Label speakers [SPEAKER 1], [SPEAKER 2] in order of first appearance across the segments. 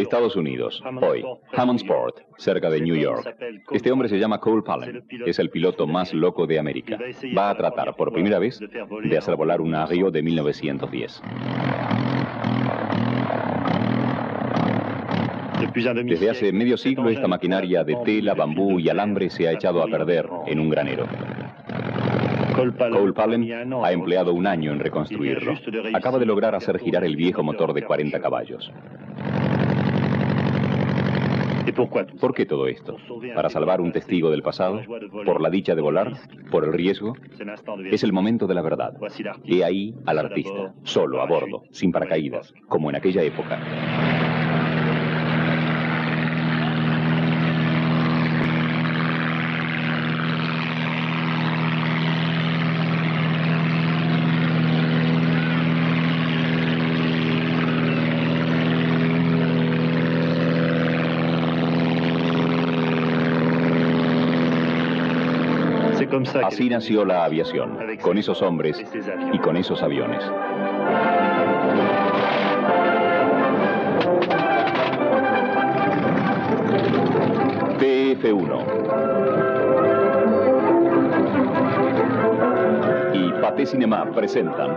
[SPEAKER 1] Estados Unidos, hoy, Hammondsport, cerca de New York. Este hombre se llama Cole Pallen, es el piloto más loco de América. Va a tratar por primera vez de hacer volar un Ario de 1910. Desde hace medio siglo esta maquinaria de tela, bambú y alambre se ha echado a perder en un granero. Cole Pallen ha empleado un año en reconstruirlo. Acaba de lograr hacer girar el viejo motor de 40 caballos. ¿Por qué todo esto? ¿Para salvar un testigo del pasado? ¿Por la dicha de volar? ¿Por el riesgo? Es el momento de la verdad. He ahí al artista, solo, a bordo, sin paracaídas, como en aquella época. Así nació la aviación, con esos hombres y con esos aviones. TF1 y Pathé Cinema presentan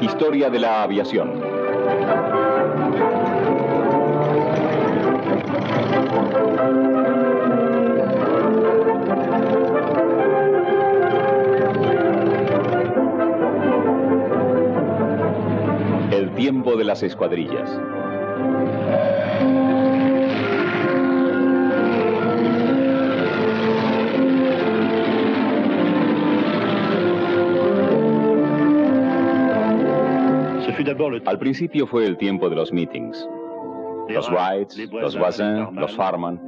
[SPEAKER 1] Historia de la aviación. El tiempo de las escuadrillas. Al principio fue el tiempo de los meetings. Los Wrights, los Voisin, los Farman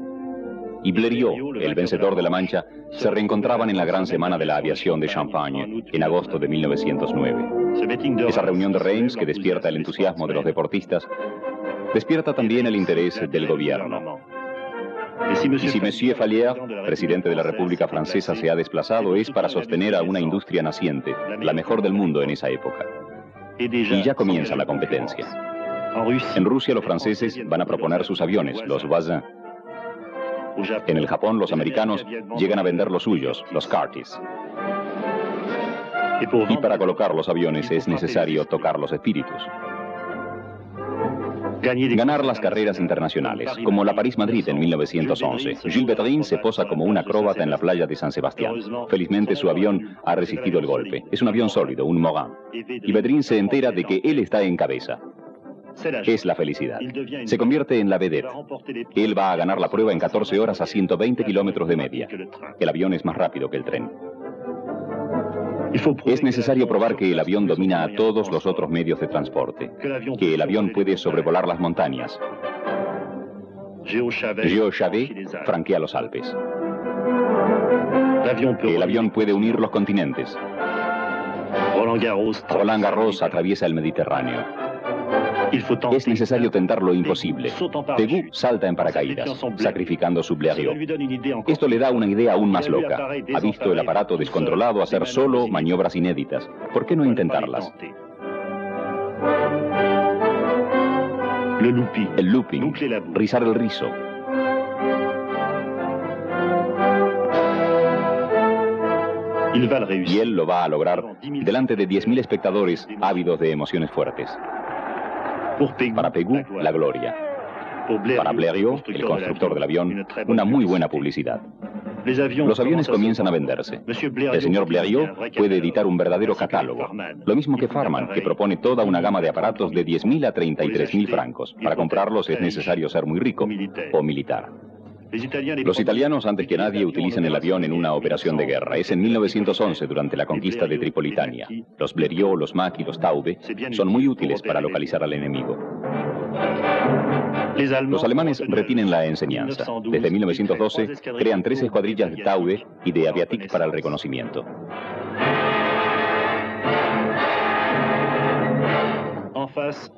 [SPEAKER 1] y Blériot, el vencedor de la Mancha, se reencontraban en la gran semana de la aviación de Champagne, en agosto de 1909. Esa reunión de Reims, que despierta el entusiasmo de los deportistas, despierta también el interés del gobierno. Y si Monsieur Fallières, presidente de la República Francesa, se ha desplazado, es para sostener a una industria naciente, la mejor del mundo en esa época. Y ya comienza la competencia. En Rusia los franceses van a proponer sus aviones, los Voisin. En el Japón los americanos llegan a vender los suyos, los Curtiss. Y para colocar los aviones es necesario tocar los espíritus. Ganar las carreras internacionales, como la París-Madrid en 1911. Jules Védrine se posa como un acróbata en la playa de San Sebastián. Felizmente su avión ha resistido el golpe. Es un avión sólido, un Morgan. Y Védrine se entera de que él está en cabeza. Es la felicidad. Se convierte en la vedette. Él va a ganar la prueba en 14 horas a 120 kilómetros de media. El avión es más rápido que el tren. Es necesario probar que el avión domina a todos los otros medios de transporte, que el avión puede sobrevolar las montañas. Gio Chavez franquea los Alpes. Que el avión puede unir los continentes. Roland Garros atraviesa el Mediterráneo. Es necesario tentar lo imposible. Pegu salta en paracaídas, sacrificando su Blériot. Esto le da una idea aún más loca. Ha visto el aparato descontrolado hacer solo maniobras inéditas. ¿Por qué no intentarlas? El looping, rizar el rizo. Y él lo va a lograr delante de 10.000 espectadores ávidos de emociones fuertes. Para Pegu, la gloria. Para Blériot, el constructor del avión, una muy buena publicidad. Los aviones comienzan a venderse. El señor Blériot puede editar un verdadero catálogo. Lo mismo que Farman, que propone toda una gama de aparatos de 10.000 a 33.000 francos. Para comprarlos es necesario ser muy rico o militar. Los italianos, antes que nadie, utilizan el avión en una operación de guerra. Es en 1911, durante la conquista de Tripolitania. Los Blériot, los Mack y los Taube son muy útiles para localizar al enemigo. Los alemanes retienen la enseñanza. Desde 1912 crean 3 escuadrillas de Taube y de Aviatik para el reconocimiento.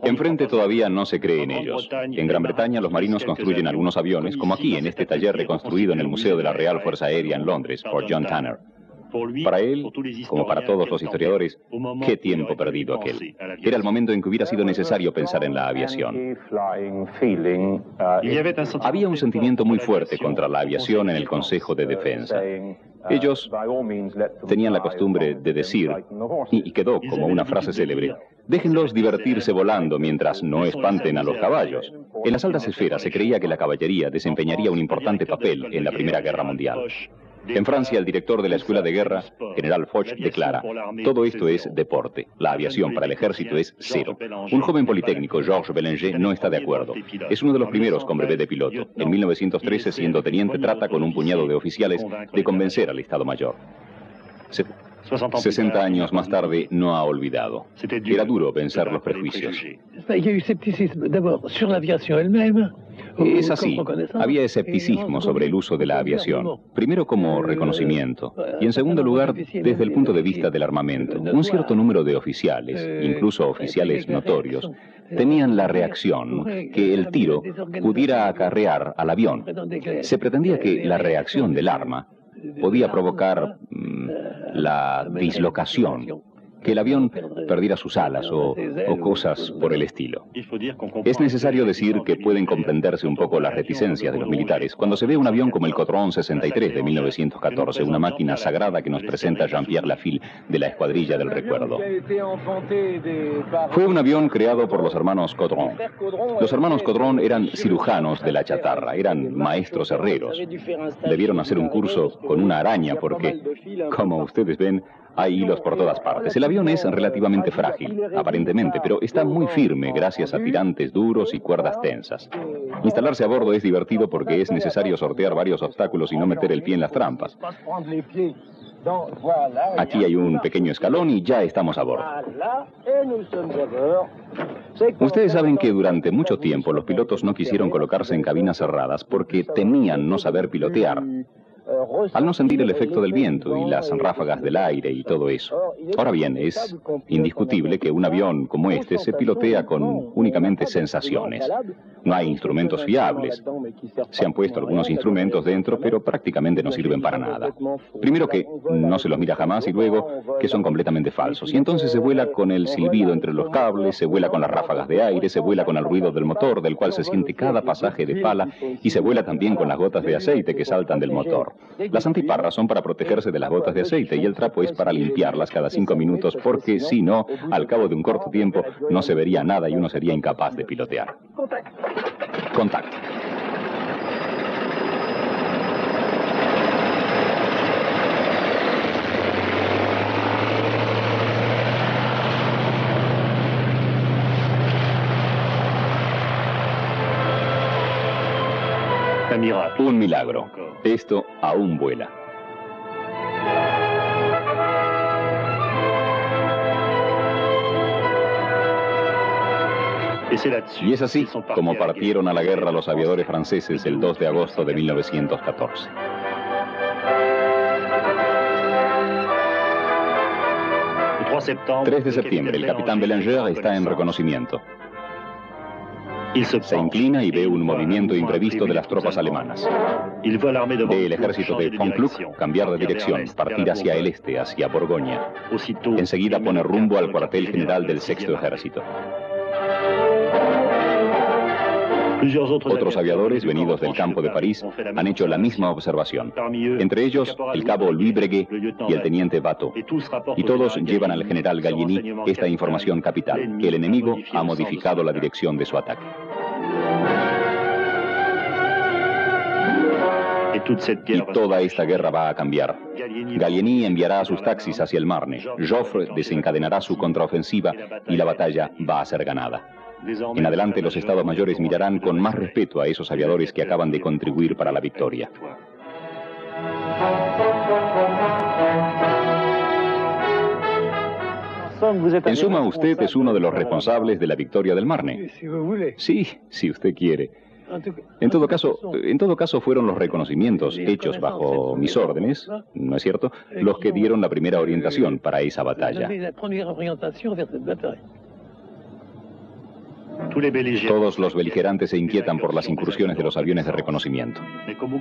[SPEAKER 1] Enfrente todavía no se cree en ellos. En Gran Bretaña los marinos construyen algunos aviones, como aquí en este taller reconstruido en el Museo de la Real Fuerza Aérea en Londres por John Tanner. Para él, como para todos los historiadores, qué tiempo perdido aquel. Era el momento en que hubiera sido necesario pensar en la aviación. Había un sentimiento muy fuerte contra la aviación en el Consejo de Defensa. Ellos tenían la costumbre de decir, y quedó como una frase célebre, déjenlos divertirse volando mientras no espanten a los caballos. En las altas esferas se creía que la caballería desempeñaría un importante papel en la Primera Guerra Mundial. En Francia, el director de la Escuela de Guerra, general Foch, declara, todo esto es deporte, la aviación para el ejército es cero. Un joven politécnico, Georges Bélanger, no está de acuerdo. Es uno de los primeros con brevet de piloto. En 1913, siendo teniente, trata con un puñado de oficiales de convencer al Estado Mayor. 60 años más tarde, no ha olvidado. Era duro vencer los prejuicios. Es así. Había escepticismo sobre el uso de la aviación. Primero como reconocimiento, y en segundo lugar, desde el punto de vista del armamento. Un cierto número de oficiales, incluso oficiales notorios, temían la reacción que el tiro pudiera acarrear al avión. Se pretendía que la reacción del arma podía provocar la dislocación, que el avión perdiera sus alas o cosas por el estilo. Es necesario decir que pueden comprenderse un poco las reticencias de los militares cuando se ve un avión como el Cotrón 63 de 1914, una máquina sagrada que nos presenta Jean-Pierre Lafille de la Escuadrilla del Recuerdo. Fue un avión creado por los hermanos Cotrón. Los hermanos Cotrón eran cirujanos de la chatarra, eran maestros herreros. Debieron hacer un curso con una araña porque, como ustedes ven, hay hilos por todas partes. El avión es relativamente frágil, aparentemente, pero está muy firme gracias a tirantes duros y cuerdas tensas. Instalarse a bordo es divertido porque es necesario sortear varios obstáculos y no meter el pie en las trampas. Aquí hay un pequeño escalón y ya estamos a bordo. Ustedes saben que durante mucho tiempo los pilotos no quisieron colocarse en cabinas cerradas porque temían no saber pilotear, al no sentir el efecto del viento y las ráfagas del aire y todo eso. Ahora bien, es indiscutible que un avión como este se pilotea con únicamente sensaciones. No hay instrumentos fiables. Se han puesto algunos instrumentos dentro, pero prácticamente no sirven para nada. Primero que no se los mira jamás y luego que son completamente falsos. Y entonces se vuela con el silbido entre los cables, se vuela con las ráfagas de aire, se vuela con el ruido del motor, del cual se siente cada pasaje de pala, y se vuela también con las gotas de aceite que saltan del motor. Las antiparras son para protegerse de las gotas de aceite y el trapo es para limpiarlas cada 5 minutos porque si no, al cabo de un corto tiempo no se vería nada y uno sería incapaz de pilotear. Contacto. Un milagro. Esto aún vuela. Y es así como partieron a la guerra los aviadores franceses el 2 de agosto de 1914. El 3 de septiembre, el capitán Bélanger está en reconocimiento. Se inclina y ve un movimiento imprevisto de las tropas alemanas. Ve el ejército de von Kluck cambiar de dirección, partir hacia el este, hacia Borgoña. Enseguida pone rumbo al cuartel general del Sexto Ejército. Otros aviadores venidos del campo de París han hecho la misma observación. Entre ellos, el cabo Louis Breguet y el teniente Bateau. Y todos llevan al general Gallieni esta información capital, que el enemigo ha modificado la dirección de su ataque. Y toda esta guerra va a cambiar. Gallieni enviará a sus taxis hacia el Marne. Joffre desencadenará su contraofensiva y la batalla va a ser ganada. En adelante los estados mayores mirarán con más respeto a esos aviadores que acaban de contribuir para la victoria. En suma, usted es uno de los responsables de la victoria del Marne. Sí, si usted quiere. En todo caso fueron los reconocimientos hechos bajo mis órdenes, ¿no es cierto?, los que dieron la primera orientación para esa batalla. Todos los beligerantes se inquietan por las incursiones de los aviones de reconocimiento.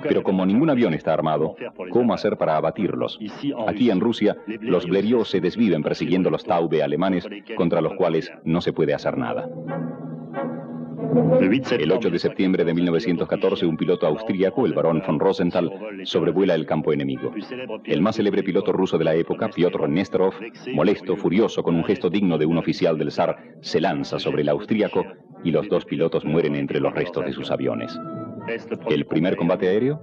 [SPEAKER 1] Pero como ningún avión está armado, ¿cómo hacer para abatirlos? Aquí en Rusia, los Blériot se desviven persiguiendo los Taube alemanes, contra los cuales no se puede hacer nada. El 8 de septiembre de 1914, un piloto austríaco, el barón von Rosenthal, sobrevuela el campo enemigo. El más célebre piloto ruso de la época, Piotr Nesterov, molesto, furioso, con un gesto digno de un oficial del zar, se lanza sobre el austríaco y los dos pilotos mueren entre los restos de sus aviones. ¿El primer combate aéreo?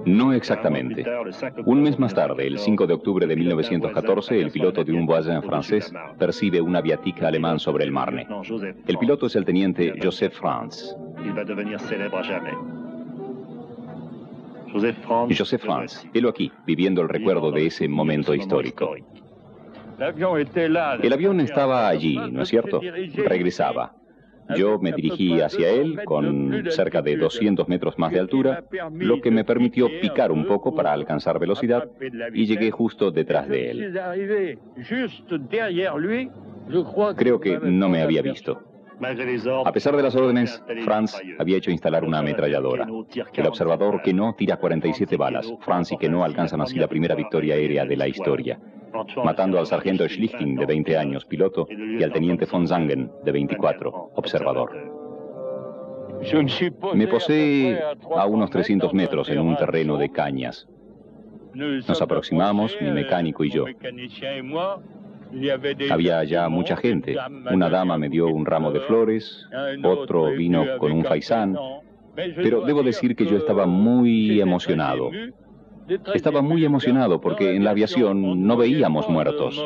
[SPEAKER 1] No exactamente. Un mes más tarde, el 5 de octubre de 1914, el piloto de un Voisin francés percibe un aviatique alemán sobre el Marne. El piloto es el teniente Joseph Franz. Joseph Franz, helo aquí, viviendo el recuerdo de ese momento histórico. El avión estaba allí, ¿no es cierto? Regresaba. Yo me dirigí hacia él con cerca de 200 metros más de altura, lo que me permitió picar un poco para alcanzar velocidad y llegué justo detrás de él. Creo que no me había visto. A pesar de las órdenes, Franz había hecho instalar una ametralladora. El observador Queneau tira 47 balas. Franz y Queneau alcanzan así la primera victoria aérea de la historia, matando al sargento Schlichting, de 20 años, piloto, y al teniente von Zangen, de 24, observador. Me posé a unos 300 metros en un terreno de cañas. Nos aproximamos, mi mecánico y yo. Había ya mucha gente. Una dama me dio un ramo de flores, otro vino con un faisán, pero debo decir que yo estaba muy emocionado. Estaba muy emocionado porque en la aviación no veíamos muertos,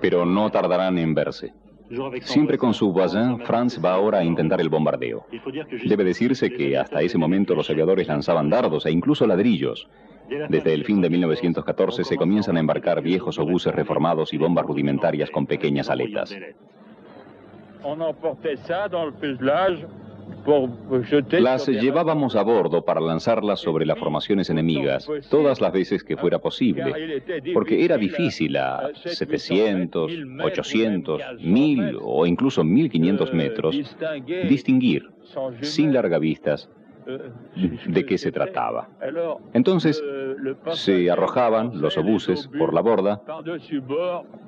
[SPEAKER 1] pero no tardarán en verse. Siempre con su Voisin, Franz va ahora a intentar el bombardeo. Debe decirse que hasta ese momento los aviadores lanzaban dardos e incluso ladrillos. Desde el fin de 1914 se comienzan a embarcar viejos obuses reformados y bombas rudimentarias con pequeñas aletas. Las llevábamos a bordo para lanzarlas sobre las formaciones enemigas todas las veces que fuera posible, porque era difícil a 700, 800, 1000 o incluso 1500 metros distinguir, sin largavistas, de qué se trataba. Entonces se arrojaban los obuses por la borda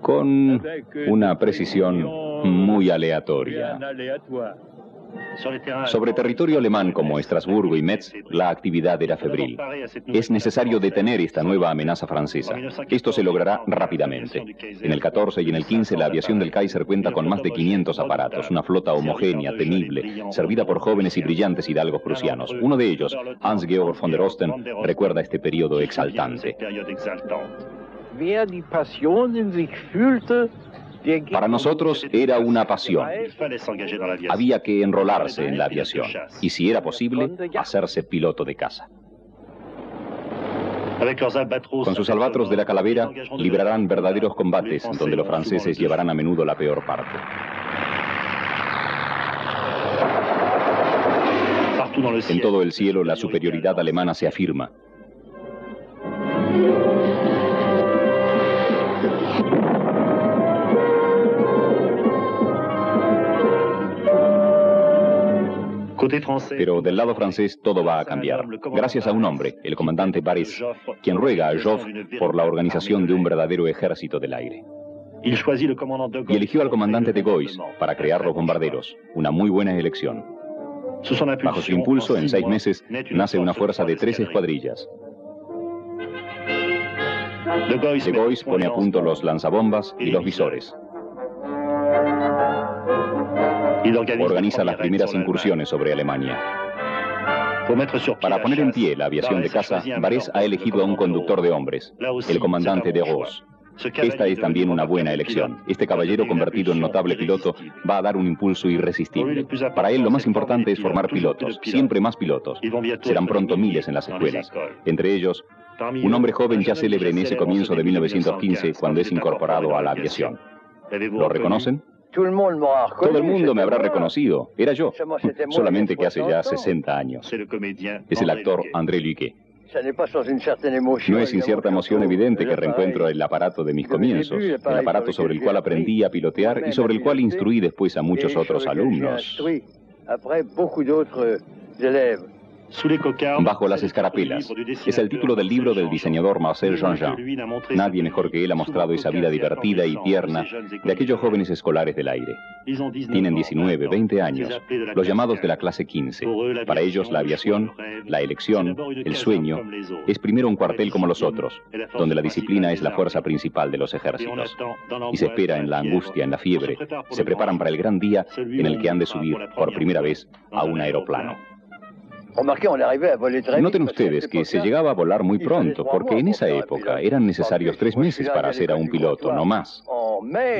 [SPEAKER 1] con una precisión muy aleatoria. Sobre territorio alemán como Estrasburgo y Metz, la actividad era febril. Es necesario detener esta nueva amenaza francesa. Esto se logrará rápidamente. En el 14 y en el 15 la aviación del Kaiser cuenta con más de 500 aparatos, una flota homogénea, temible, servida por jóvenes y brillantes hidalgos prusianos. Uno de ellos, Hans-Georg von der Osten, recuerda este periodo exaltante. Para nosotros era una pasión. Había que enrolarse en la aviación y, si era posible, hacerse piloto de caza. Con sus albatros de la Calavera librarán verdaderos combates donde los franceses llevarán a menudo la peor parte. En todo el cielo la superioridad alemana se afirma. Pero del lado francés todo va a cambiar, gracias a un hombre, el comandante Barès, quien ruega a Joffre por la organización de un verdadero ejército del aire. Y eligió al comandante de Gois para crear los bombarderos, una muy buena elección. Bajo su impulso, en 6 meses, nace una fuerza de 3 escuadrillas. De Gois pone a punto los lanzabombas y los visores. Organiza las primeras incursiones sobre Alemania. Para poner en pie la aviación de caza, Barès ha elegido a un conductor de hombres, el comandante de Ross. Esta es también una buena elección. Este caballero, convertido en notable piloto, va a dar un impulso irresistible. Para él lo más importante es formar pilotos, siempre más pilotos. Serán pronto miles en las escuelas. Entre ellos, un hombre joven ya célebre en ese comienzo de 1915, cuando es incorporado a la aviación. ¿Lo reconocen? Todo el mundo me habrá reconocido. Era yo, solamente que hace ya 60 años. Es el actor André Luque. No es sin cierta emoción evidente que reencuentro el aparato de mis comienzos, el aparato sobre el cual aprendí a pilotear y sobre el cual instruí después a muchos otros alumnos. Bajo las escarapelas es el título del libro del diseñador Marcel Jean-Jean. Nadie mejor que él ha mostrado esa vida divertida y tierna de aquellos jóvenes escolares del aire. Tienen 19, 20 años, los llamados de la clase 15. Para ellos la aviación, la elección, el sueño, es primero un cuartel como los otros, donde la disciplina es la fuerza principal de los ejércitos. Y se espera en la angustia, en la fiebre, se preparan para el gran día en el que han de subir por primera vez a un aeroplano. Noten ustedes que se llegaba a volar muy pronto, porque en esa época eran necesarios 3 meses para hacer a un piloto, no más.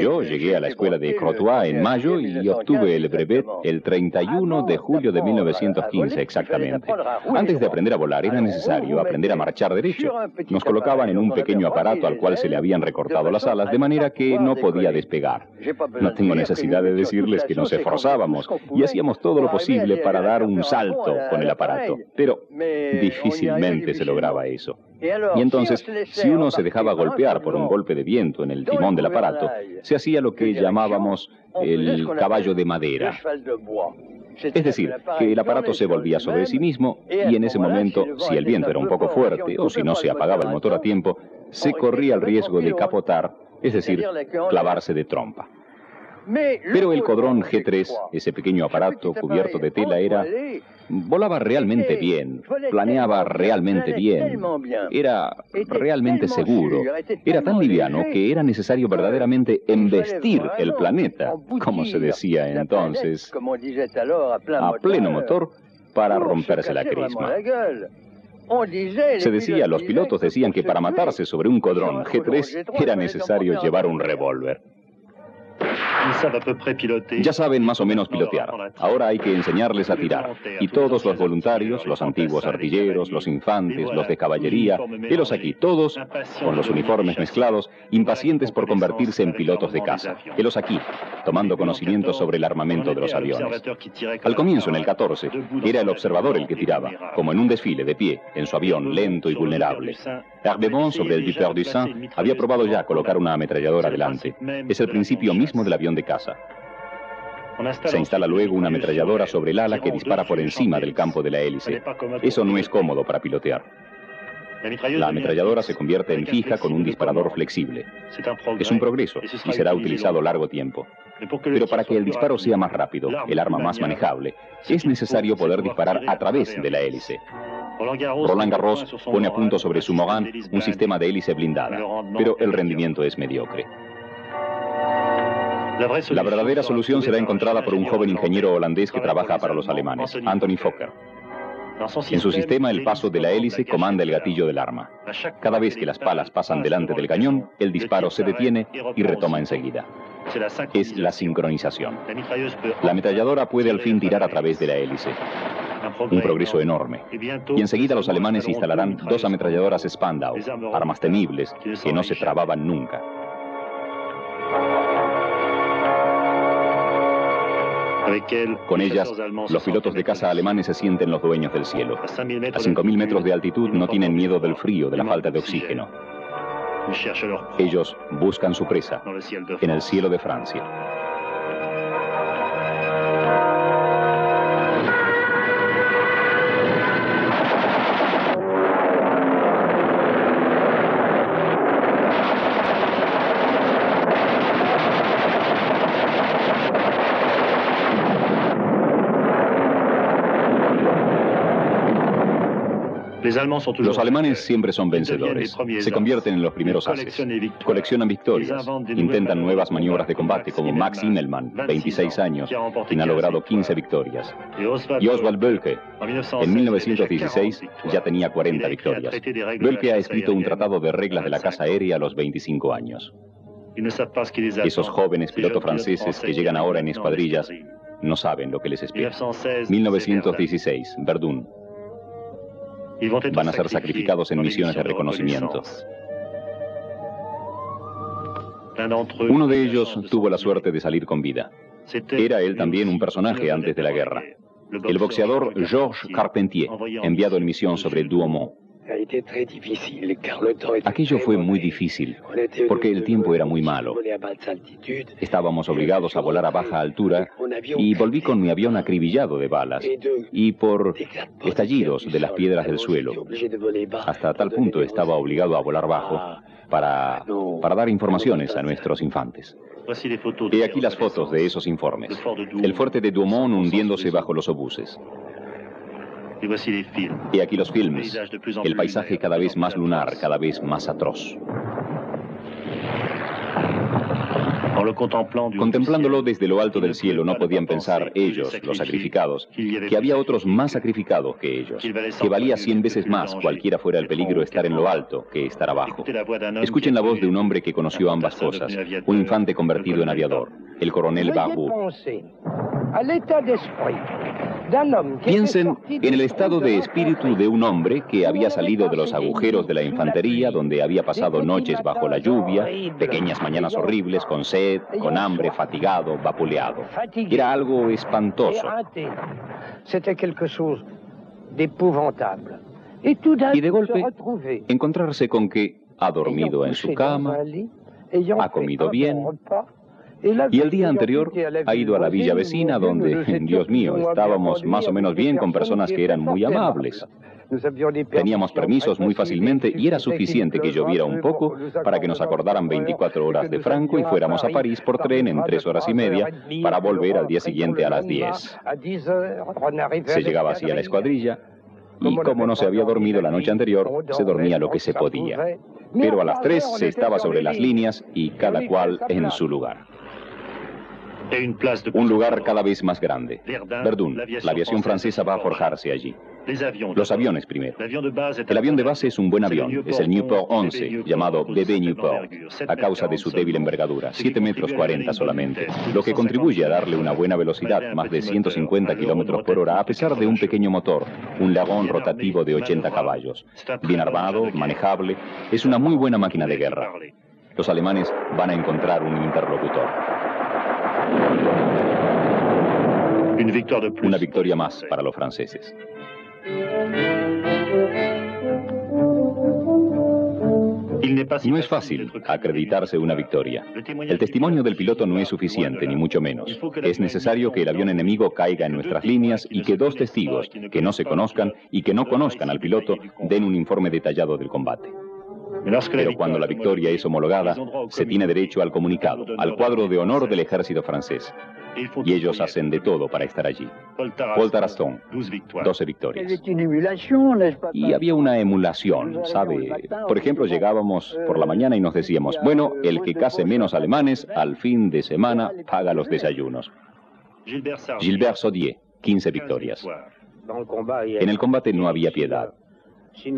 [SPEAKER 1] Yo llegué a la escuela de Crotoy en mayo y obtuve el brevet el 31 de julio de 1915 exactamente. Antes de aprender a volar era necesario aprender a marchar derecho. Nos colocaban en un pequeño aparato al cual se le habían recortado las alas de manera que no podía despegar. No tengo necesidad de decirles que nos esforzábamos y hacíamos todo lo posible para dar un salto con el aparato, pero difícilmente se lograba eso. Y entonces, si uno se dejaba golpear por un golpe de viento en el timón del aparato, se hacía lo que llamábamos el caballo de madera. Es decir, que el aparato se volvía sobre sí mismo y en ese momento, si el viento era un poco fuerte o si no se apagaba el motor a tiempo, se corría el riesgo de capotar, es decir, clavarse de trompa. Pero el Caudron G3, ese pequeño aparato cubierto de tela, volaba realmente bien, planeaba realmente bien, era realmente seguro, era tan liviano que era necesario verdaderamente embestir el planeta, como se decía entonces, a pleno motor para romperse la crisma. Se decía, los pilotos decían que para matarse sobre un Caudron G3 era necesario llevar un revólver. Ya saben más o menos pilotear. Ahora hay que enseñarles a tirar. Y todos los voluntarios, los antiguos artilleros, los infantes, los de caballería, helos aquí, todos, con los uniformes mezclados, impacientes por convertirse en pilotos de caza. Helos aquí, tomando conocimiento sobre el armamento de los aviones. Al comienzo, en el 14, era el observador el que tiraba, como en un desfile, de pie, en su avión, lento y vulnerable. Herbemont, sobre el Viper du Sein, había probado ya colocar una ametralladora delante. Es el principio mismo del avión de caza. Se instala luego una ametralladora sobre el ala que dispara por encima del campo de la hélice. Eso no es cómodo para pilotear. La ametralladora se convierte en fija con un disparador flexible. Es un progreso y será utilizado largo tiempo. Pero para que el disparo sea más rápido, el arma más manejable, es necesario poder disparar a través de la hélice. Roland Garros pone a punto sobre su Morane un sistema de hélice blindada, pero el rendimiento es mediocre. La verdadera solución será encontrada por un joven ingeniero holandés que trabaja para los alemanes, Anthony Fokker. En su sistema, el paso de la hélice comanda el gatillo del arma. Cada vez que las palas pasan delante del cañón, el disparo se detiene y retoma enseguida. Es la sincronización. La ametralladora puede al fin tirar a través de la hélice. Un progreso enorme. Y enseguida los alemanes instalarán 2 ametralladoras Spandau, armas temibles que no se trababan nunca. Con ellas, los pilotos de caza alemanes se sienten los dueños del cielo. A 5.000 metros de altitud no tienen miedo del frío, de la falta de oxígeno. Ellos buscan su presa en el cielo de Francia. Los alemanes siempre son vencedores, se convierten en los primeros ases, coleccionan victorias, intentan nuevas maniobras de combate como Max Immelmann, 26 años, quien ha logrado 15 victorias. Y Oswald Bölke, en 1916, ya tenía 40 victorias. Bölke ha escrito un tratado de reglas de la caza aérea a los 25 años. Esos jóvenes pilotos franceses que llegan ahora en escuadrillas no saben lo que les espera. 1916, Verdun. Van a ser sacrificados en misiones de reconocimiento. Uno de ellos tuvo la suerte de salir con vida. Era él también un personaje antes de la guerra. El boxeador Georges Carpentier, enviado en misión sobre el Douaumont. Aquello fue muy difícil, porque el tiempo era muy malo. Estábamos obligados a volar a baja altura y volví con mi avión acribillado de balas y por estallidos de las piedras del suelo. Hasta tal punto estaba obligado a volar bajo para dar informaciones a nuestros infantes. He aquí las fotos de esos informes. El fuerte de Douaumont hundiéndose bajo los obuses. Y aquí los filmes, el paisaje cada vez más lunar, cada vez más atroz. Contemplándolo desde lo alto del cielo, no podían pensar ellos, los sacrificados, que había otros más sacrificados que ellos, que valía 100 veces más, cualquiera fuera el peligro, estar en lo alto que estar abajo. Escuchen la voz de un hombre que conoció ambas cosas, un infante convertido en aviador, el coronel Barbeau. Piensen en el estado de espíritu de un hombre que había salido de los agujeros de la infantería, donde había pasado noches bajo la lluvia, pequeñas mañanas horribles, con sed, con hambre, fatigado, vapuleado. Era algo espantoso. Y de golpe, encontrarse con que ha dormido en su cama, ha comido bien, y el día anterior ha ido a la villa vecina donde, Dios mío, estábamos más o menos bien con personas que eran muy amables. Teníamos permisos muy fácilmente y era suficiente que lloviera un poco para que nos acordaran 24 horas de Franco y fuéramos a París por tren en 3 horas y media para volver al día siguiente a las 10. Se llegaba así a la escuadrilla y como no se había dormido la noche anterior, se dormía lo que se podía. Pero a las 3 se estaba sobre las líneas y cada cual en su lugar. Un lugar cada vez más grande. Verdun, la aviación francesa va a forjarse allí. Los aviones primero. El avión de base es un buen avión, es el Nieuport 11, llamado Bébé Nieuport, a causa de su débil envergadura, 7 metros 40 solamente, lo que contribuye a darle una buena velocidad, más de 150 kilómetros por hora, a pesar de un pequeño motor, un Lagón rotativo de 80 caballos. Bien armado, manejable, es una muy buena máquina de guerra. Los alemanes van a encontrar un interlocutor. Una victoria más para los franceses. No es fácil acreditarse una victoria. El testimonio del piloto no es suficiente, ni mucho menos. Es necesario que el avión enemigo caiga en nuestras líneas y que 2 testigos, que no se conozcan y que no conozcan al piloto, den un informe detallado del combate. Pero cuando la victoria es homologada, se tiene derecho al comunicado, al cuadro de honor del ejército francés. Y ellos hacen de todo para estar allí. Paul Tarascon, 12 victorias. Y había una emulación, ¿sabe? Por ejemplo, llegábamos por la mañana y nos decíamos, bueno, el que case menos alemanes, al fin de semana paga los desayunos. Gilbert Sodier, 15 victorias. En el combate no había piedad.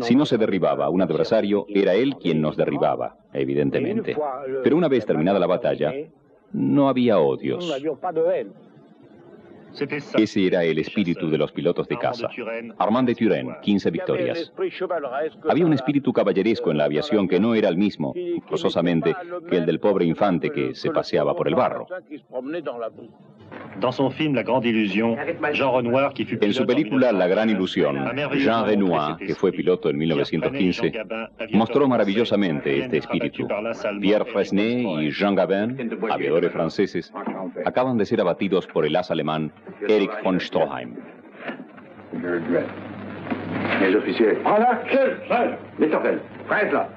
[SPEAKER 1] Si no se derribaba a un adversario, era él quien nos derribaba, evidentemente. Pero una vez terminada la batalla, no había odios. Ese era el espíritu de los pilotos de caza. Armand de Turenne, 15 victorias. Había un espíritu caballeresco en la aviación que no era el mismo, forzosamente, que el del pobre infante que se paseaba por el barro. En su película La Gran Ilusión, Jean Renoir, que fue piloto en 1915, mostró maravillosamente este espíritu. Pierre Fresnay y Jean Gabin, aviadores franceses, acaban de ser abatidos por el as alemán Erich von Stroheim.
[SPEAKER 2] Les officiers. Voilà, chef, Lichterfeld, prête là.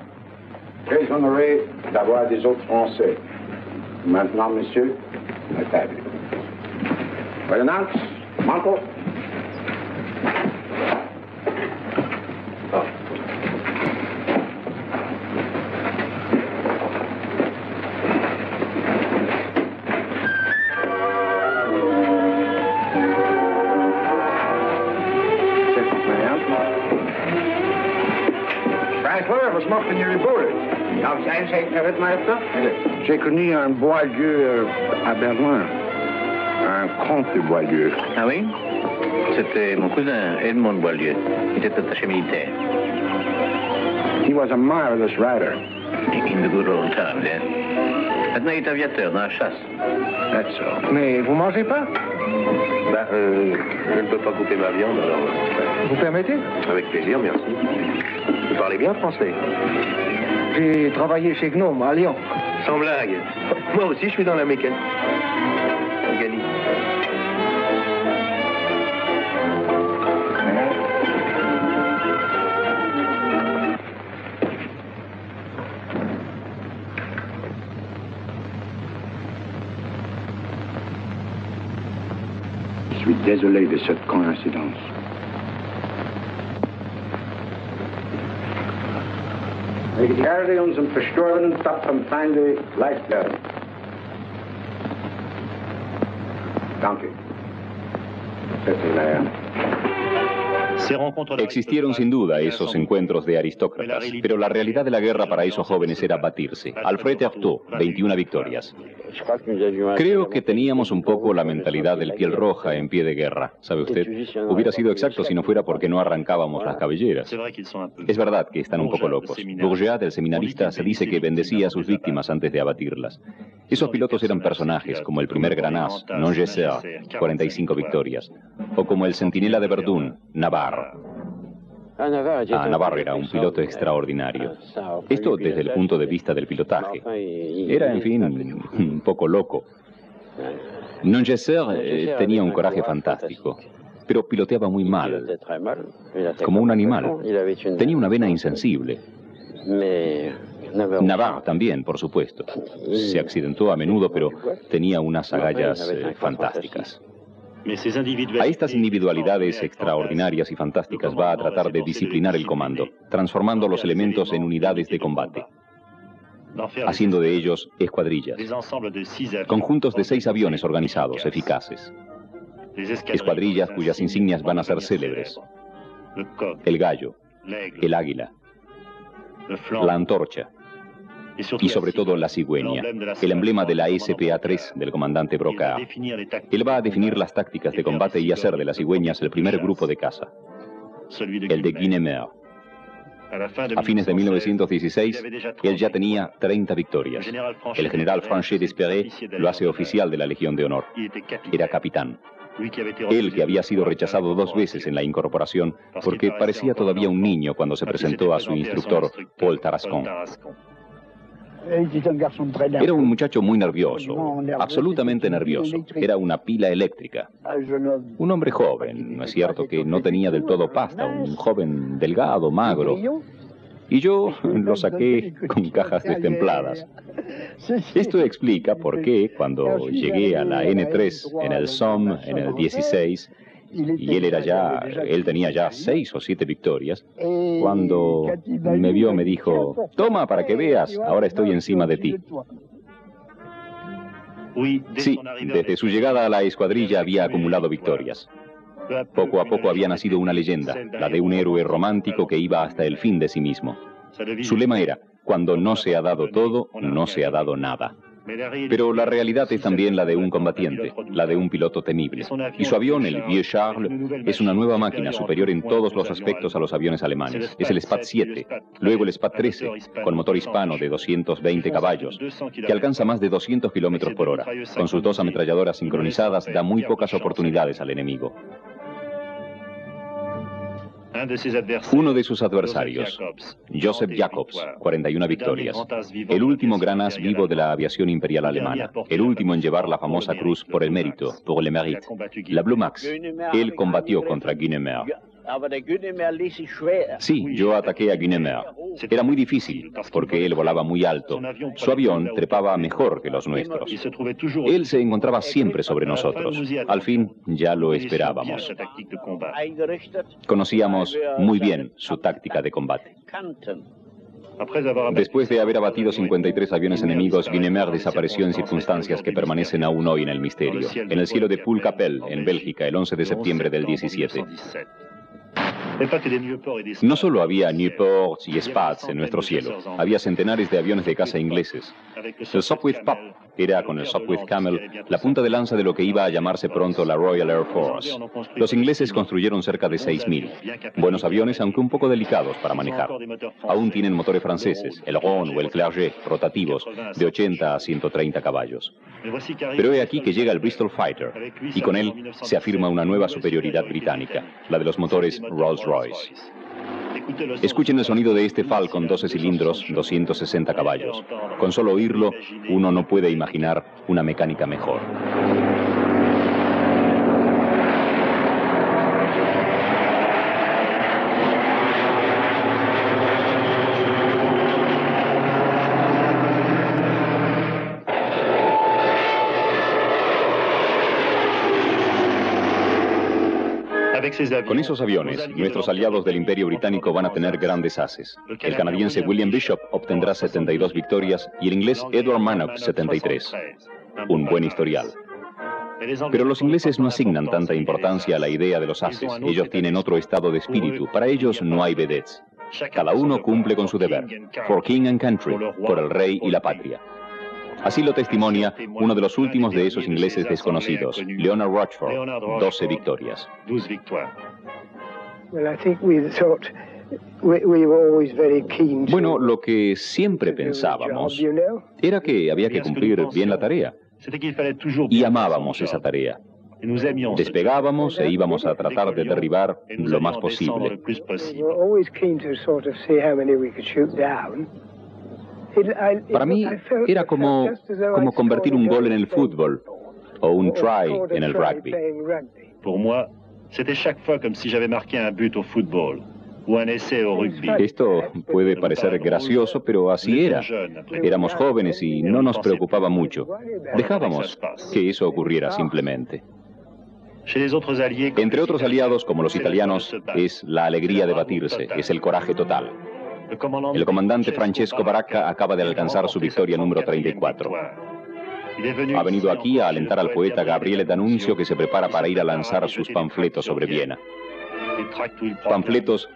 [SPEAKER 2] Très honoré d'avoir des autres Français. Maintenant, monsieur, la table. Voyons, Manco. Was mocht in jullie boorden? Nou, zijn zeker het meester? J'ai connu un Boileau à Berlin. Un comte de Boileau.
[SPEAKER 3] Ah oui? C'était mon cousin, Edmond Boileau. Il était attaché militaire.
[SPEAKER 2] He was a marvelous rider.
[SPEAKER 3] In the good old times, hein? Maintenant, il est aviateur dans la chasse.
[SPEAKER 2] That's so. Mais vous mangez pas?
[SPEAKER 3] Bah, je ne peux pas couper ma viande, alors...
[SPEAKER 2] Vous permettez?
[SPEAKER 3] Avec plaisir, merci. Vous parlez bien français.
[SPEAKER 2] J'ai travaillé chez Gnome, à Lyon.
[SPEAKER 3] Sans blague. Moi aussi, je suis dans la mécanique.
[SPEAKER 2] Je suis désolé de cette coïncidence. Die Erde unseren Verstorbenen tapferen Feinde leicht werden. Danke.
[SPEAKER 1] Existieron sin duda esos encuentros de aristócratas, pero la realidad de la guerra para esos jóvenes era batirse. Alfred Artaud, 21 victorias. Creo que teníamos un poco la mentalidad del piel roja en pie de guerra, ¿sabe usted? Hubiera sido exacto si no fuera porque no arrancábamos las cabelleras. Es verdad que están un poco locos. Bourgeat, el seminarista, se dice que bendecía a sus víctimas antes de abatirlas. Esos pilotos eran personajes, como el primer Granaz, Nongesser, 45 victorias, o como el centinela de Verdún, Navarre. Navarre era un piloto extraordinario. Esto desde el punto de vista del pilotaje. Era, en fin, un poco loco. Nongesser tenía un coraje fantástico, pero piloteaba muy mal, como un animal. Tenía una vena insensible. Navarre también, por supuesto. Se accidentó a menudo, pero tenía unas agallas fantásticas. A estas individualidades extraordinarias y fantásticas va a tratar de disciplinar el comando, transformando los elementos en unidades de combate, haciendo de ellos escuadrillas, conjuntos de 6 aviones organizados, eficaces, escuadrillas cuyas insignias van a ser célebres: el gallo, el águila, la antorcha y sobre todo la cigüeña, el emblema de la SPA-3 del comandante Brocard. Él va a definir las tácticas de combate y hacer de las cigüeñas el primer grupo de caza, el de Guynemer. A fines de 1916, él ya tenía 30 victorias. El general Franchet d'Espéré lo hace oficial de la Legión de Honor. Era capitán. Él, que había sido rechazado 2 veces en la incorporación porque parecía todavía un niño cuando se presentó a su instructor, Paul Tarascon. Era un muchacho muy nervioso, absolutamente nervioso. Era una pila eléctrica. Un hombre joven, ¿no es cierto? Que no tenía del todo pasta, un joven delgado, magro. Y yo lo saqué con cajas destempladas. Esto explica por qué, cuando llegué a la N3 en el Somme en el 16, y él tenía ya 6 o 7 victorias, cuando me vio me dijo: toma para que veas, ahora estoy encima de ti. Sí, desde su llegada a la escuadrilla había acumulado victorias. Poco a poco había nacido una leyenda, la de un héroe romántico que iba hasta el fin de sí mismo. Su lema era: cuando no se ha dado todo, no se ha dado nada. Pero la realidad es también la de un combatiente, la de un piloto temible. Y su avión, el Vieux Charles, es una nueva máquina superior en todos los aspectos a los aviones alemanes. Es el Spat 7, luego el Spat 13, con motor hispano de 220 caballos, que alcanza más de 200 kilómetros por hora. Con sus 2 ametralladoras sincronizadas, da muy pocas oportunidades al enemigo. Uno de sus adversarios, Joseph Jacobs, 41 victorias, el último gran as vivo de la aviación imperial alemana, el último en llevar la famosa cruz por el mérito, pour le mérite, la Blue Max. Él combatió contra Guynemer. Sí, yo ataqué a Guynemer. Era muy difícil, porque él volaba muy alto. Su avión trepaba mejor que los nuestros. Él se encontraba siempre sobre nosotros. Al fin, ya lo esperábamos. Conocíamos muy bien su táctica de combate. Después de haber abatido 53 aviones enemigos, Guynemer desapareció en circunstancias que permanecen aún hoy en el misterio. En el cielo de Poulcapelle, en Bélgica, el 11 de septiembre del 17. No solo había Nieuports y Spats en nuestro cielo, había centenares de aviones de caza ingleses. El Sopwith Pup era, con el Sopwith Camel, la punta de lanza de lo que iba a llamarse pronto la Royal Air Force. Los ingleses construyeron cerca de 6.000. Buenos aviones, aunque un poco delicados para manejar. Aún tienen motores franceses, el Rhône o el Clerget, rotativos, de 80 a 130 caballos. Pero he aquí que llega el Bristol Fighter, y con él se afirma una nueva superioridad británica, la de los motores Rolls-Royce. Escuchen el sonido de este Falcon 12 cilindros, 260 caballos. Con solo oírlo, uno no puede imaginar una mecánica mejor. Con esos aviones, nuestros aliados del Imperio Británico van a tener grandes haces. El canadiense William Bishop obtendrá 72 victorias y el inglés Edward Manock 73. Un buen historial. Pero los ingleses no asignan tanta importancia a la idea de los haces. Ellos tienen otro estado de espíritu. Para ellos no hay vedettes. Cada uno cumple con su deber. For King and Country, por el rey y la patria. Así lo testimonia uno de los últimos de esos ingleses desconocidos, Leonard Rochford, 12 victorias. Bueno, lo que siempre pensábamos era que había que cumplir bien la tarea. Y amábamos esa tarea. Despegábamos e íbamos a tratar de derribar lo más posible. Para mí era como convertir un gol en el fútbol o un try en el rugby.
[SPEAKER 4] Pour moi, c'était chaque fois comme si j'avais marqué un but au football ou un essai au rugby.
[SPEAKER 1] Esto puede parecer gracioso, pero así era. Éramos jóvenes y no nos preocupaba mucho. Dejábamos que eso ocurriera simplemente. Entre otros aliados, como los italianos, es la alegría de batirse, es el coraje total. El comandante Francesco Baracca acaba de alcanzar su victoria número 34. Ha venido aquí a alentar al poeta Gabriele D'Annunzio, que se prepara para ir a lanzar sus panfletos sobre Viena. Panfletos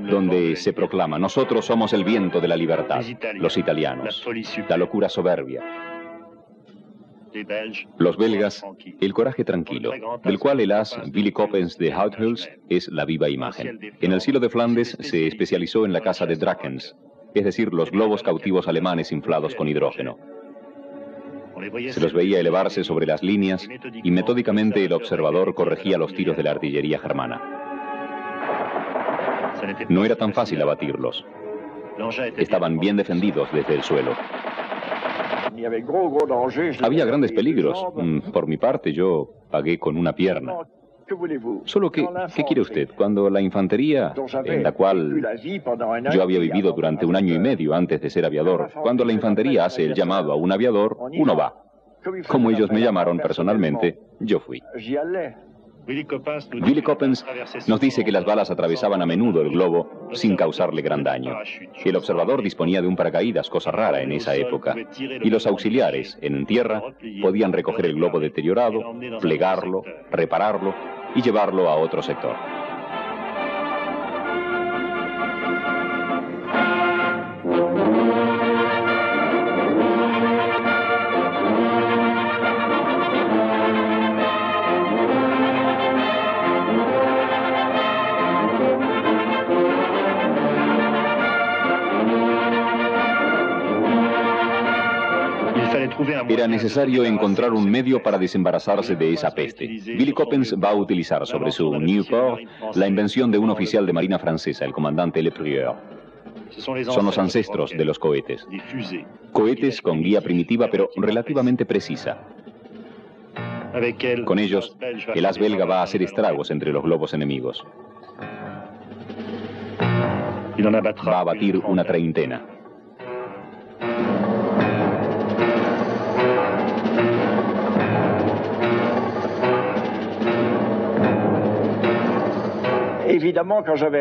[SPEAKER 1] donde se proclama: nosotros somos el viento de la libertad, los italianos, la locura soberbia. Los belgas, el coraje tranquilo, del cual el as Billy Coppens de Houthulst es la viva imagen. En el cielo de Flandes se especializó en la caza de Drakens, es decir, los globos cautivos alemanes inflados con hidrógeno. Se los veía elevarse sobre las líneas y metódicamente el observador corregía los tiros de la artillería germana. No era tan fácil abatirlos. Estaban bien defendidos desde el suelo. Había grandes peligros. Por mi parte, yo pagué con una pierna. Solo que, ¿qué quiere usted? Cuando la infantería, en la cual yo había vivido durante 1 año y medio antes de ser aviador, cuando la infantería hace el llamado a un aviador, uno va. Como ellos me llamaron personalmente, yo fui. Billy Coppens nos dice que las balas atravesaban a menudo el globo sin causarle gran daño. El observador disponía de un paracaídas, cosa rara en esa época, y los auxiliares, en tierra, podían recoger el globo deteriorado, plegarlo, repararlo y llevarlo a otro sector. Era necesario encontrar un medio para desembarazarse de esa peste. Billy Coppens va a utilizar sobre su Nieuport la invención de un oficial de marina francesa, el comandante Le Prieur. Son los ancestros de los cohetes. Cohetes con guía primitiva pero relativamente precisa. Con ellos, el as belga va a hacer estragos entre los globos enemigos. Va a abatir una treintena.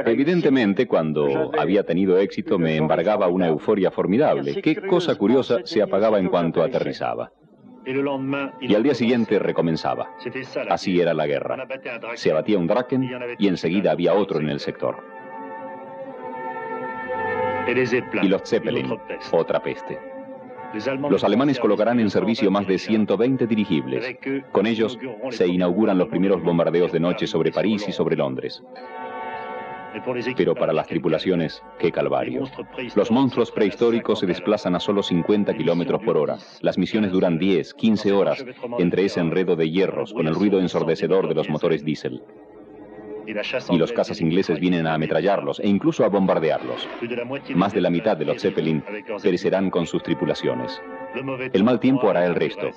[SPEAKER 1] Evidentemente, cuando había tenido éxito, me embargaba una euforia formidable. Qué cosa curiosa, se apagaba en cuanto aterrizaba. Y al día siguiente recomenzaba. Así era la guerra. Se abatía un Draken y enseguida había otro en el sector. Y los Zeppelin, otra peste. Los alemanes colocarán en servicio más de 120 dirigibles. Con ellos se inauguran los primeros bombardeos de noche sobre París y sobre Londres. Pero para las tripulaciones, qué calvario. Los monstruos prehistóricos se desplazan a solo 50 kilómetros por hora. Las misiones duran 10, 15 horas entre ese enredo de hierros con el ruido ensordecedor de los motores diésel. y los cazas ingleses vienen a ametrallarlos e incluso a bombardearlos. Más de la mitad de los Zeppelin perecerán con sus tripulaciones. El mal tiempo hará el resto,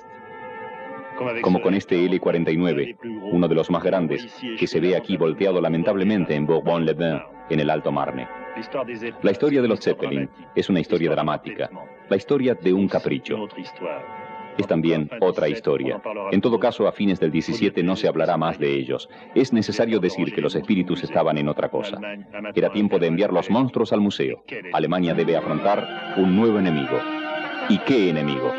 [SPEAKER 1] como con este L-49, uno de los más grandes, que se ve aquí volteado lamentablemente en Bourbon-les-Bains, en el Alto Marne. La historia de los Zeppelin es una historia dramática, la historia de un capricho. Es también otra historia. En todo caso, a fines del 17 no se hablará más de ellos. Es necesario decir que los espíritus estaban en otra cosa. Era tiempo de enviar los monstruos al museo. Alemania debe afrontar un nuevo enemigo. ¿Y qué enemigo?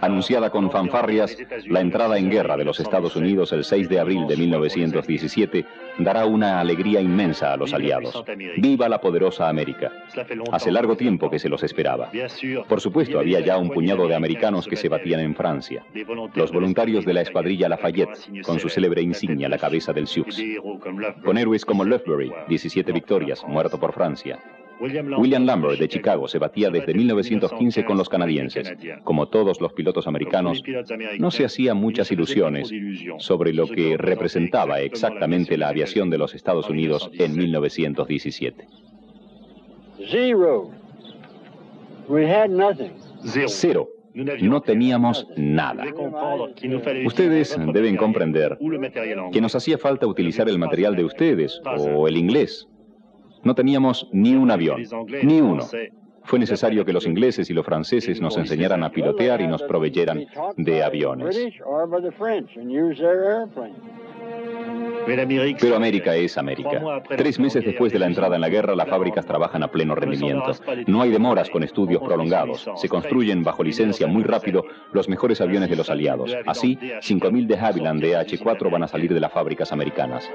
[SPEAKER 1] Anunciada con fanfarrias, la entrada en guerra de los Estados Unidos el 6 de abril de 1917 dará una alegría inmensa a los aliados. ¡Viva la poderosa América! Hace largo tiempo que se los esperaba. Por supuesto, había ya un puñado de americanos que se batían en Francia. Los voluntarios de la escuadrilla Lafayette, con su célebre insignia a la cabeza del Sioux. Con héroes como Lufbery, 17 victorias, muerto por Francia. William Lambert de Chicago se batía desde 1915 con los canadienses. Como todos los pilotos americanos, no se hacía muchas ilusiones sobre lo que representaba exactamente la aviación de los Estados Unidos en 1917. Cero. No teníamos nada. Ustedes deben comprender que nos hacía falta utilizar el material de ustedes o el inglés. No teníamos ni un avión, ni uno. Fue necesario que los ingleses y los franceses nos enseñaran a pilotear y nos proveyeran de aviones. Pero América es América. 3 meses después de la entrada en la guerra, las fábricas trabajan a pleno rendimiento. No hay demoras con estudios prolongados. Se construyen bajo licencia muy rápido los mejores aviones de los aliados. Así, 5.000 de Havilland de H-4 van a salir de las fábricas americanas.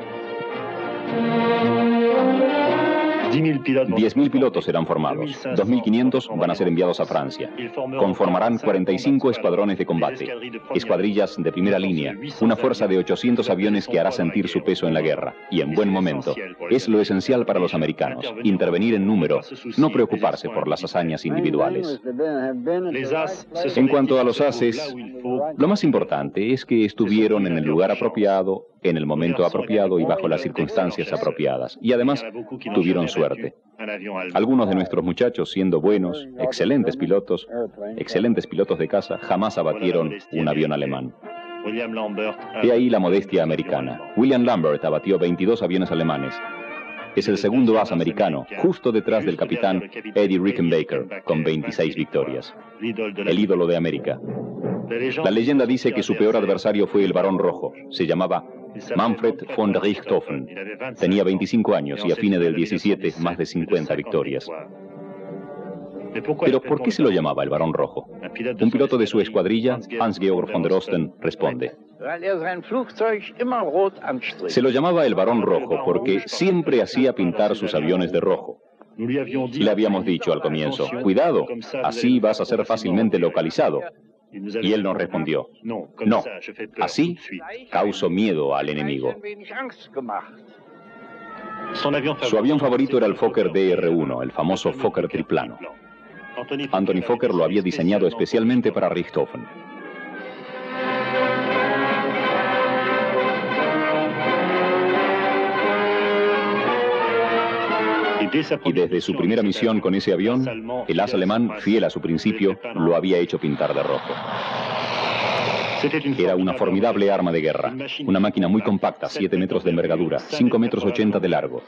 [SPEAKER 1] 10.000 pilotos serán formados, 2.500 van a ser enviados a Francia. Conformarán 45 escuadrones de combate, escuadrillas de primera línea, una fuerza de 800 aviones que hará sentir su peso en la guerra, y en buen momento. Es lo esencial para los americanos, intervenir en número, no preocuparse por las hazañas individuales. En cuanto a los ases, lo más importante es que estuvieron en el lugar apropiado, en el momento apropiado y bajo las circunstancias apropiadas. Y además, tuvieron suerte. Algunos de nuestros muchachos, siendo buenos, excelentes pilotos de caza, jamás abatieron un avión alemán. De ahí la modestia americana. William Lambert abatió 22 aviones alemanes. Es el segundo as americano, justo detrás del capitán Eddie Rickenbacker, con 26 victorias. El ídolo de América. La leyenda dice que su peor adversario fue el Barón Rojo. Se llamaba Manfred von Richthofen. Tenía 25 años y a fines del 17 más de 50 victorias. Pero ¿por qué se lo llamaba el Barón Rojo? Un piloto de su escuadrilla, Hans-Georg von der Osten, responde. Se lo llamaba el Barón Rojo porque siempre hacía pintar sus aviones de rojo. Le habíamos dicho al comienzo, cuidado, así vas a ser fácilmente localizado. Y él nos respondió, no, así causo miedo al enemigo. Su avión favorito era el Fokker DR-1, el famoso Fokker triplano. Anthony Fokker lo había diseñado especialmente para Richthofen. Y desde su primera misión con ese avión, el as alemán, fiel a su principio, lo había hecho pintar de rojo. Era una formidable arma de guerra, una máquina muy compacta, 7 metros de envergadura, 5 metros 80 de largo.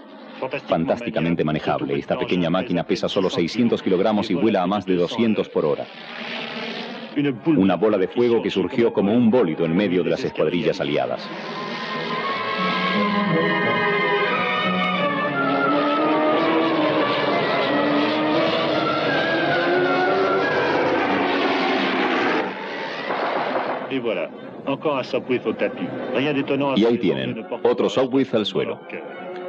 [SPEAKER 1] Fantásticamente manejable, esta pequeña máquina pesa solo 600 kilogramos y vuela a más de 200 por hora. Una bola de fuego que surgió como un bólido en medio de las escuadrillas aliadas. Y ahí tienen, otro Sopwith al suelo.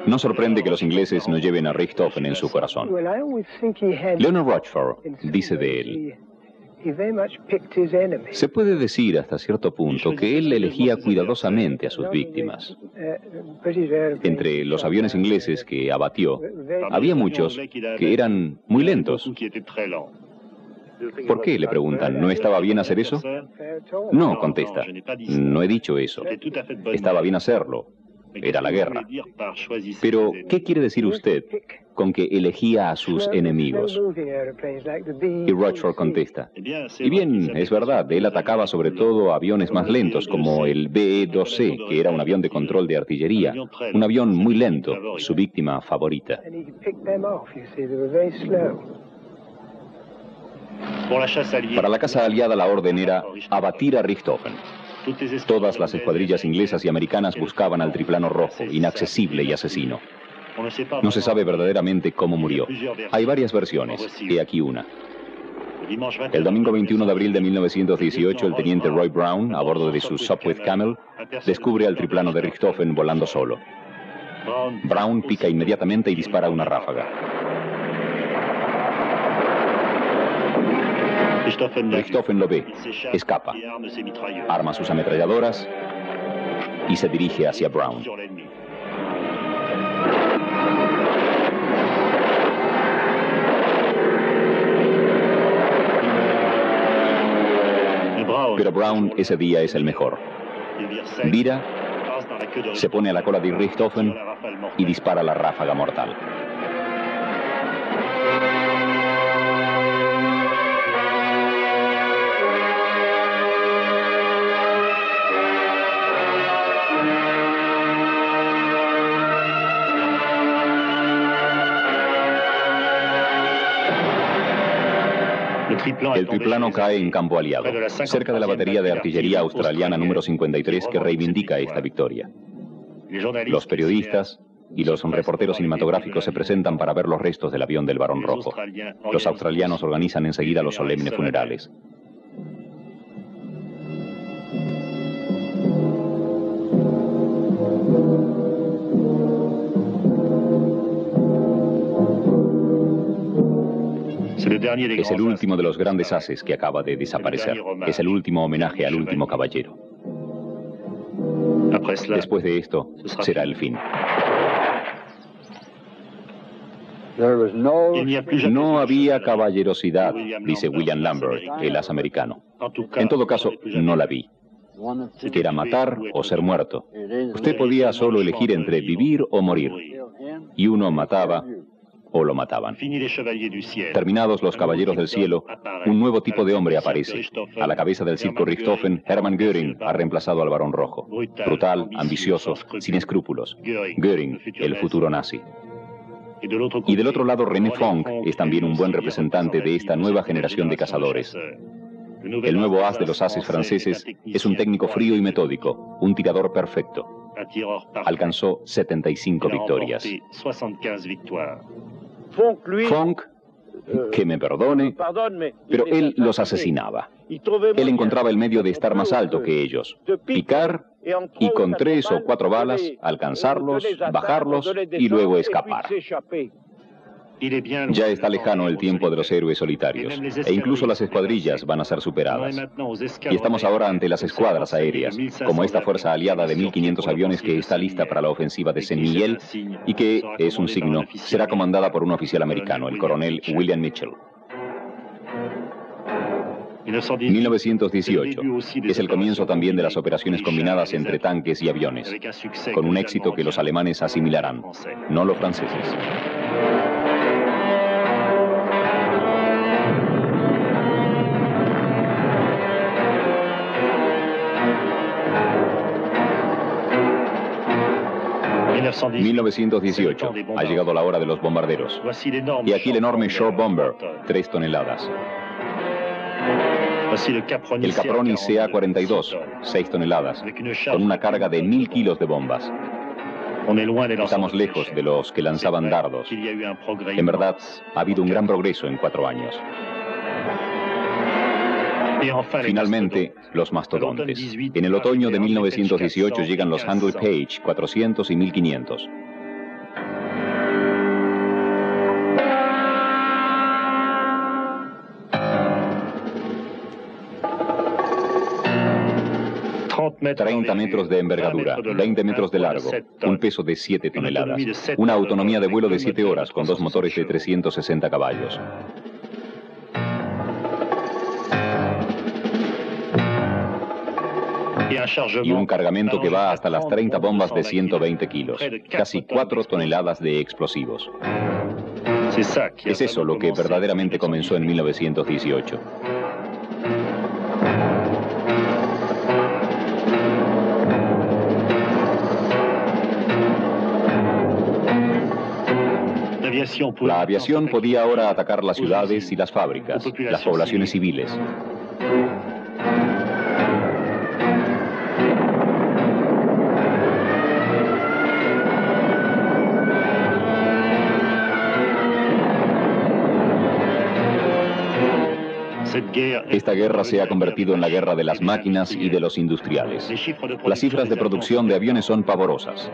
[SPEAKER 1] No sorprende que los ingleses no lleven a Richthofen en su corazón. Leonard Rochford dice de él, se puede decir hasta cierto punto que él elegía cuidadosamente a sus víctimas. Entre los aviones ingleses que abatió, había muchos que eran muy lentos. ¿Por qué?, le preguntan. ¿No estaba bien hacer eso? No, contesta. No he dicho eso. Estaba bien hacerlo. Era la guerra. Pero, ¿qué quiere decir usted con que elegía a sus enemigos? Y Rochford contesta. Y bien, es verdad, él atacaba sobre todo aviones más lentos, como el BE-2C, que era un avión de control de artillería, un avión muy lento, su víctima favorita. Para la caza aliada la orden era abatir a Richthofen. Todas las escuadrillas inglesas y americanas buscaban al triplano rojo, inaccesible y asesino. No se sabe verdaderamente cómo murió. Hay varias versiones, he aquí una. El domingo 21 de abril de 1918, el teniente Roy Brown, a bordo de su Sopwith Camel, descubre al triplano de Richthofen volando solo. Brown pica inmediatamente y dispara una ráfaga. Richthofen lo ve, escapa, arma sus ametralladoras y se dirige hacia Brown. Pero Brown ese día es el mejor. Vira, se pone a la cola de Richthofen y dispara la ráfaga mortal. El triplano cae en campo aliado, cerca de la batería de artillería australiana número 53 que reivindica esta victoria. Los periodistas y los reporteros cinematográficos se presentan para ver los restos del avión del Barón Rojo. Los australianos organizan enseguida los solemnes funerales. Es el último de los grandes ases que acaba de desaparecer. Es el último homenaje al último caballero. Después de esto, será el fin. No había caballerosidad, dice William Lambert, el as americano. En todo caso, no la vi. Era matar o ser muerto. Usted podía solo elegir entre vivir o morir. Y uno mataba o lo mataban. Terminados los Caballeros del Cielo, un nuevo tipo de hombre aparece. A la cabeza del circo Richthofen, Hermann Göring ha reemplazado al Barón Rojo. Brutal, ambicioso, sin escrúpulos. Göring, el futuro nazi. Y del otro lado, René Fonck es también un buen representante de esta nueva generación de cazadores. El nuevo as de los ases franceses es un técnico frío y metódico, un tirador perfecto. Alcanzó 75 victorias. Fonck, que me perdone, pero él los asesinaba. Él encontraba el medio de estar más alto que ellos, picar y con 3 o 4 balas alcanzarlos, bajarlos y luego escapar. Ya está lejano el tiempo de los héroes solitarios, e incluso las escuadrillas van a ser superadas. Y estamos ahora ante las escuadras aéreas, como esta fuerza aliada de 1.500 aviones que está lista para la ofensiva de Saint-Mihiel y que, es un signo, será comandada por un oficial americano, el coronel William Mitchell. 1918 es el comienzo también de las operaciones combinadas entre tanques y aviones, con un éxito que los alemanes asimilarán, no los franceses. En 1918 ha llegado la hora de los bombarderos. Y aquí el enorme Shore Bomber, 3 toneladas. El Caproni CA-42, 6 toneladas, con una carga de 1000 kilos de bombas. Estamos lejos de los que lanzaban dardos. En verdad, ha habido un gran progreso en 4 años. Finalmente, los mastodontes. En el otoño de 1918 llegan los Handley Page 400 y 1500. ...30 metros de envergadura, 20 metros de largo, un peso de 7 toneladas, una autonomía de vuelo de 7 horas con 2 motores de 360 caballos. y un cargamento que va hasta las 30 bombas de 120 kilos, casi 4 toneladas de explosivos. Es eso lo que verdaderamente comenzó en 1918. La aviación podía ahora atacar las ciudades y las fábricas, las poblaciones civiles. Esta guerra se ha convertido en la guerra de las máquinas y de los industriales. Las cifras de producción de aviones son pavorosas.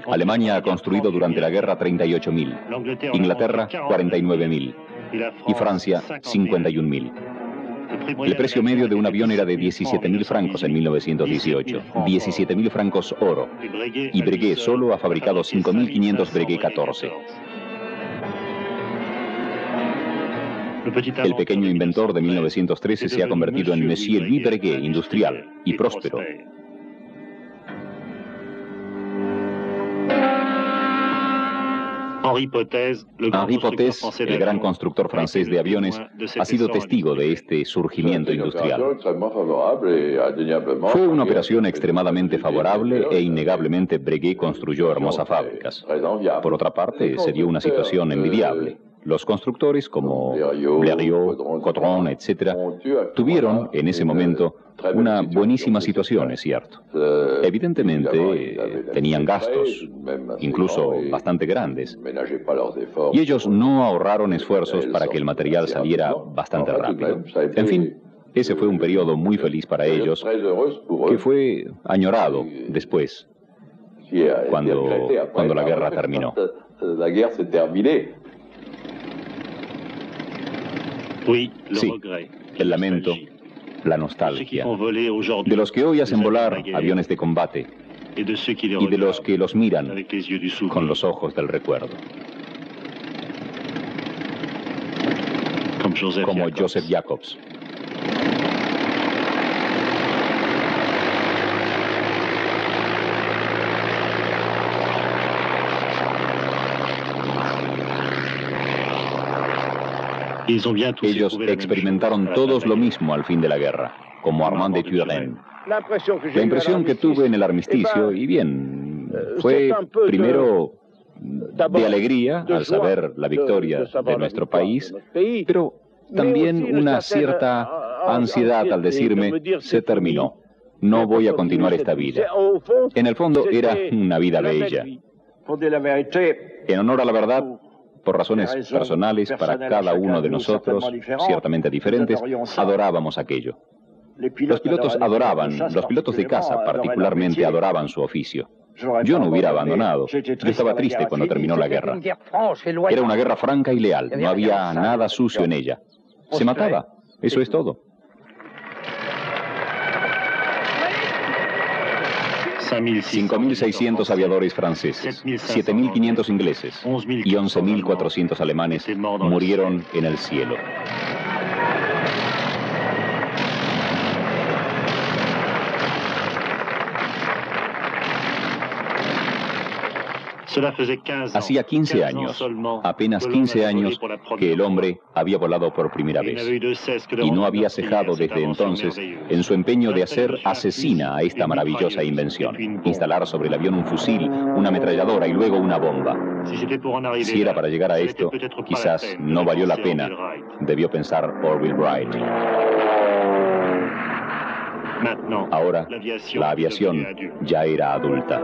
[SPEAKER 1] Alemania ha construido durante la guerra 38.000, Inglaterra 49.000 y Francia 51.000. El precio medio de un avión era de 17.000 francos en 1918, 17.000 francos oro, y Breguet solo ha fabricado 5.500 Breguet 14. El pequeño inventor de 1913 se ha convertido en Monsieur Louis Breguet, industrial y próspero. Henri Potez, el gran constructor francés de aviones, ha sido testigo de este surgimiento industrial. Fue una operación extremadamente favorable e innegablemente Breguet construyó hermosas fábricas. Por otra parte, se dio una situación envidiable. Los constructores como Blériot, Caudron, etc., tuvieron en ese momento una buenísima situación, es cierto. Evidentemente tenían gastos, incluso bastante grandes, y ellos no ahorraron esfuerzos para que el material saliera bastante rápido. En fin, ese fue un periodo muy feliz para ellos, que fue añorado después, cuando la guerra terminó. Sí, el lamento, la nostalgia, de los que hoy hacen volar aviones de combate y de los que los miran con los ojos del recuerdo, como Joseph Jacobs. Ellos experimentaron todos lo mismo al fin de la guerra, como Armand de Turenne. La impresión que tuve en el armisticio, y bien, fue primero de alegría al saber la victoria de nuestro país, pero también una cierta ansiedad al decirme, se terminó, no voy a continuar esta vida. En el fondo era una vida bella. En honor a la verdad, por razones personales para cada uno de nosotros, ciertamente diferentes, adorábamos aquello. Los pilotos adoraban, los pilotos de caza particularmente adoraban su oficio. Yo no hubiera abandonado. Yo estaba triste cuando terminó la guerra. Era una guerra franca y leal, no había nada sucio en ella. Se mataba, eso es todo. 5.600 aviadores franceses, 7.500 ingleses y 11.400 alemanes murieron en el cielo. Hacía 15 años, apenas 15 años, que el hombre había volado por primera vez. Y no había cejado desde entonces en su empeño de hacer asesina a esta maravillosa invención. Instalar sobre el avión un fusil, una ametralladora y luego una bomba. Si era para llegar a esto, quizás no valió la pena, debió pensar Orville Wright. Ahora, la aviación ya era adulta.